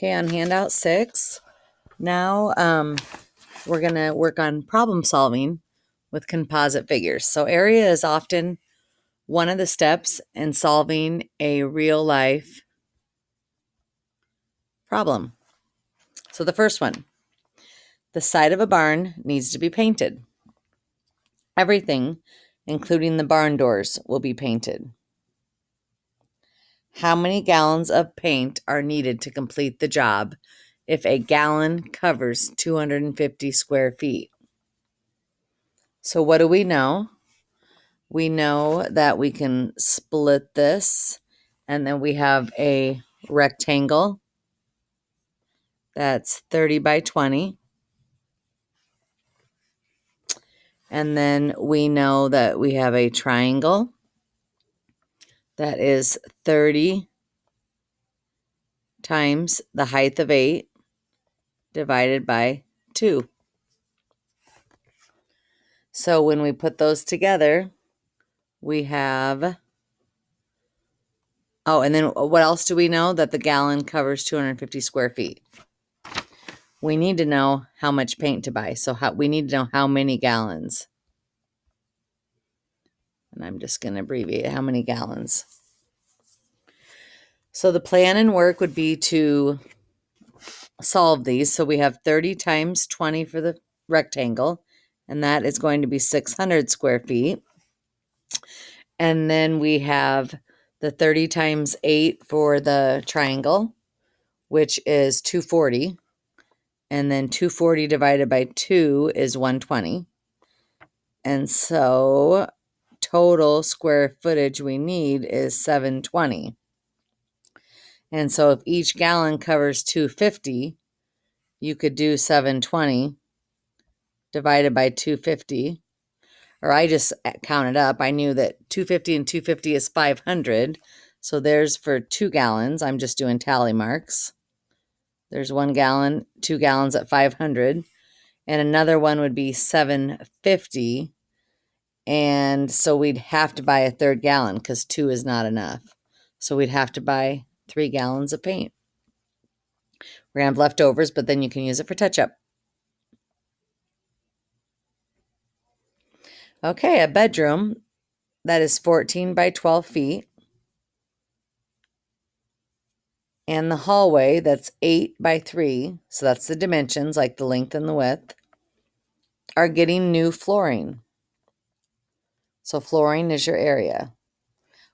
Okay, on handout 6, now we're going to work on problem solving with composite figures. So area is often one of the steps in solving a real life problem. So the first one, the side of a barn needs to be painted. Everything, including the barn doors, will be painted. How many gallons of paint are needed to complete the job if a gallon covers 250 square feet? So what do we know? We know that we can split this, and then we have a rectangle that's 30 by 20. And then we know that we have a triangle that is 30 times the height of 8 divided by 2. So when we put those together, we have, oh, and then what else do we know? That the gallon covers 250 square feet. We need to know how much paint to buy. So we need to know how many gallons. And I'm just going to abbreviate how many gallons. So the plan and work would be to solve these. So we have 30 times 20 for the rectangle, and that is going to be 600 square feet. And then we have the 30 times 8 for the triangle, which is 240. And then 240 divided by 2 is 120. And so total square footage we need is 720. And so if each gallon covers 250, you could do 720 divided by 250. Or I just counted up. I knew that 250 and 250 is 500. So there's for 2 gallons. I'm just doing tally marks. There's 1 gallon, 2 gallons at 500. And another one would be 750. And so we'd have to buy a 3rd gallon because 2 is not enough. So we'd have to buy 3 gallons of paint. We're going to have leftovers, but then you can use it for touch-up. Okay, a bedroom that is 14 by 12 feet. And the hallway that's 8 by 3, so that's the dimensions, like the length and the width, are getting new flooring. So flooring is your area.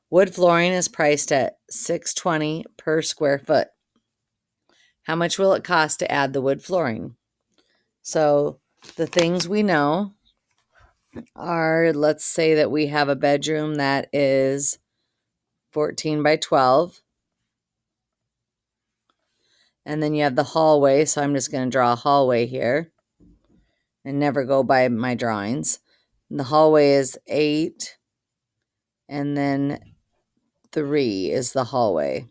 Wood flooring is priced at $6.20 per square foot. How much will it cost to add the wood flooring? So the things we know are, let's say that we have a bedroom that is 14 by 12. And then you have the hallway, so I'm just going to draw a hallway here and never go by my drawings. And the hallway is 8, and then 3 is the hallway.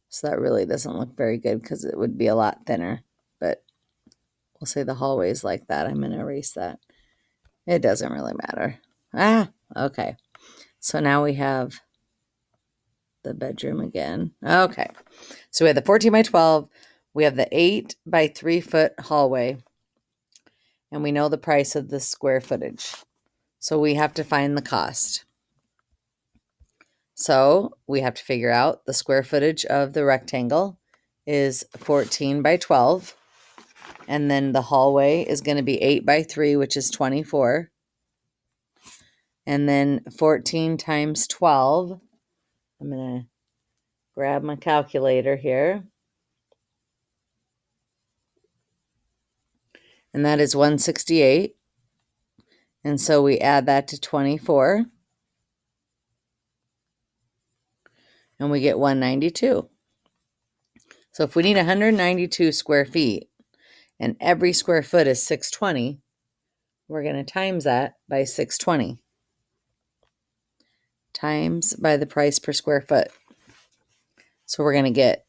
So that really doesn't look very good because it would be a lot thinner. But we'll say the hallway is like that. I'm going to erase that. It doesn't really matter. Okay. So now we have the bedroom again. Okay. So we have the 14 by 12. We have the 8 by 3 foot hallway. And we know the price of the square footage. So we have to find the cost. So we have to figure out the square footage of the rectangle is 14 by 12. And then the hallway is going to be 8 by 3, which is 24. And then 14 times 12. I'm going to grab my calculator here. And that is 168. And so we add that to 24. And we get 192. So if we need 192 square feet, and every square foot is 620, we're going to times that by 620 times by the price per square foot. So we're going to get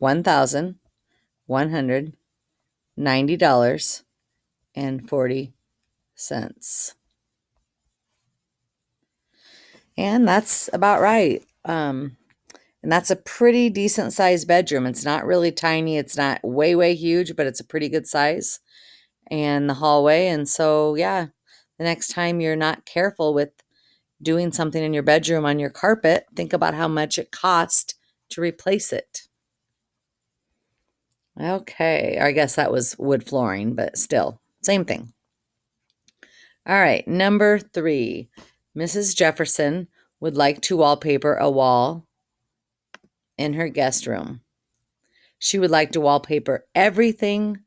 $1,190.40. And that's about right. And that's a pretty decent sized bedroom. It's not really tiny. It's not way, way huge, but it's a pretty good size. And the hallway. And so, yeah, the next time you're not careful with doing something in your bedroom on your carpet, think about how much it cost to replace it. Okay, I guess that was wood flooring, but still, same thing. All right, number 3. Mrs. Jefferson would like to wallpaper a wall in her guest room. She would like to wallpaper everything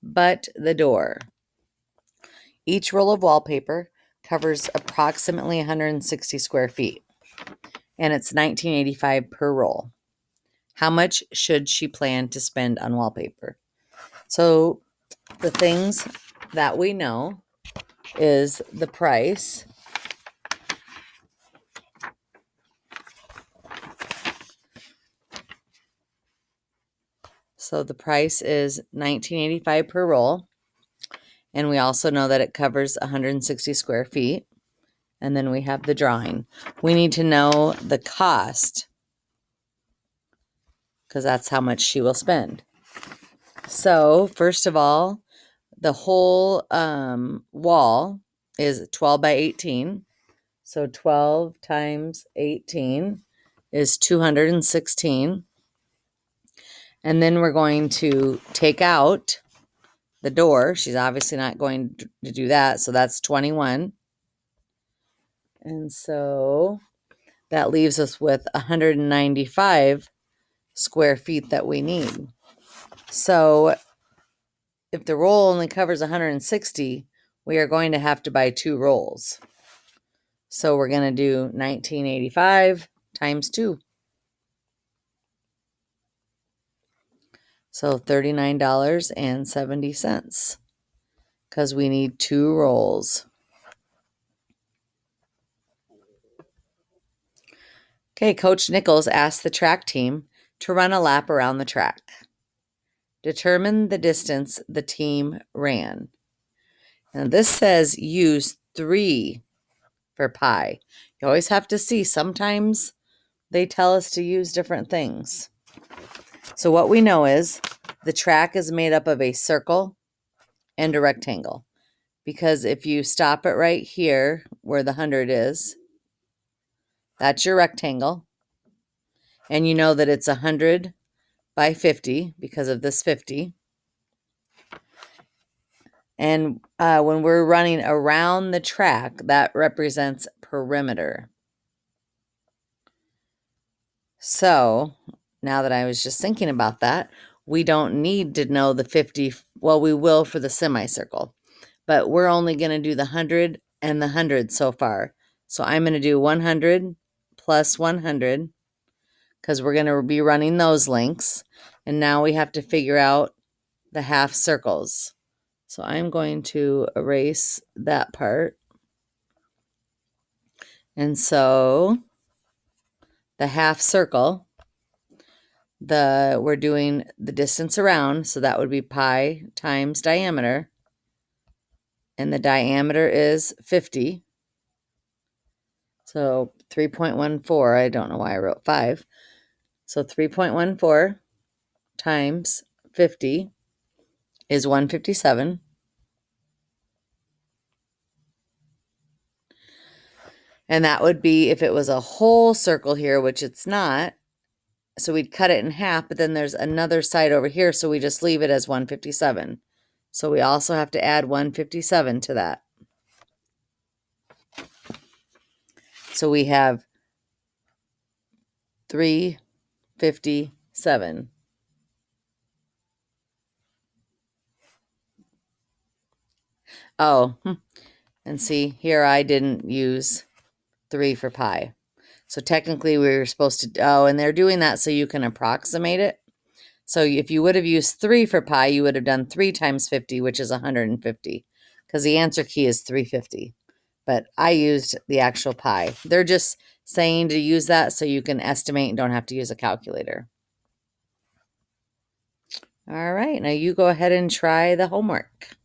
but the door. Each roll of wallpaper covers approximately 160 square feet, and it's $19.85 per roll. How much should she plan to spend on wallpaper? So the things that we know is the price. So the price is $19.85 per roll. And we also know that it covers 160 square feet. And then we have the drawing. We need to know the cost because that's how much she will spend. So first of all, the whole wall is 12 by 18. So 12 times 18 is 216. And then we're going to take out the door. She's obviously not going to do that. So that's 21. And so that leaves us with 195 square feet that we need. So if the roll only covers 160, we are going to have to buy 2 rolls. So we're going to do 1985 times 2. So $39.70 because we need 2 rolls. Okay, Coach Nichols asked the track team to run a lap around the track. Determine the distance the team ran. Now this says use 3 for pi. You always have to see. Sometimes they tell us to use different things. So what we know is the track is made up of a circle and a rectangle. Because if you stop it right here where the 100 is, that's your rectangle. And you know that it's 100 by 50 because of this 50. And when we're running around the track, that represents perimeter. So now that I was just thinking about that, we don't need to know the 50. Well, we will for the semicircle, but we're only going to do the 100 and the 100 so far. So I'm going to do 100 plus 100 because we're going to be running those links. And now we have to figure out the half circles. So I'm going to erase that part. And so the half circle, we're doing the distance around, so that would be pi times diameter. And the diameter is 50. So 3.14, I don't know why I wrote 5. So 3.14 times 50 is 157. And that would be if it was a whole circle here, which it's not. So we'd cut it in half, but then there's another side over here, so we just leave it as 157. So we also have to add 157 to that. So we have 357. Oh, and see, here I didn't use 3 for pi. So technically we were supposed to, and they're doing that so you can approximate it. So if you would have used 3 for pi, you would have done 3 times 50, which is 150, because the answer key is 350. But I used the actual pi. They're just saying to use that so you can estimate and don't have to use a calculator. All right, now you go ahead and try the homework.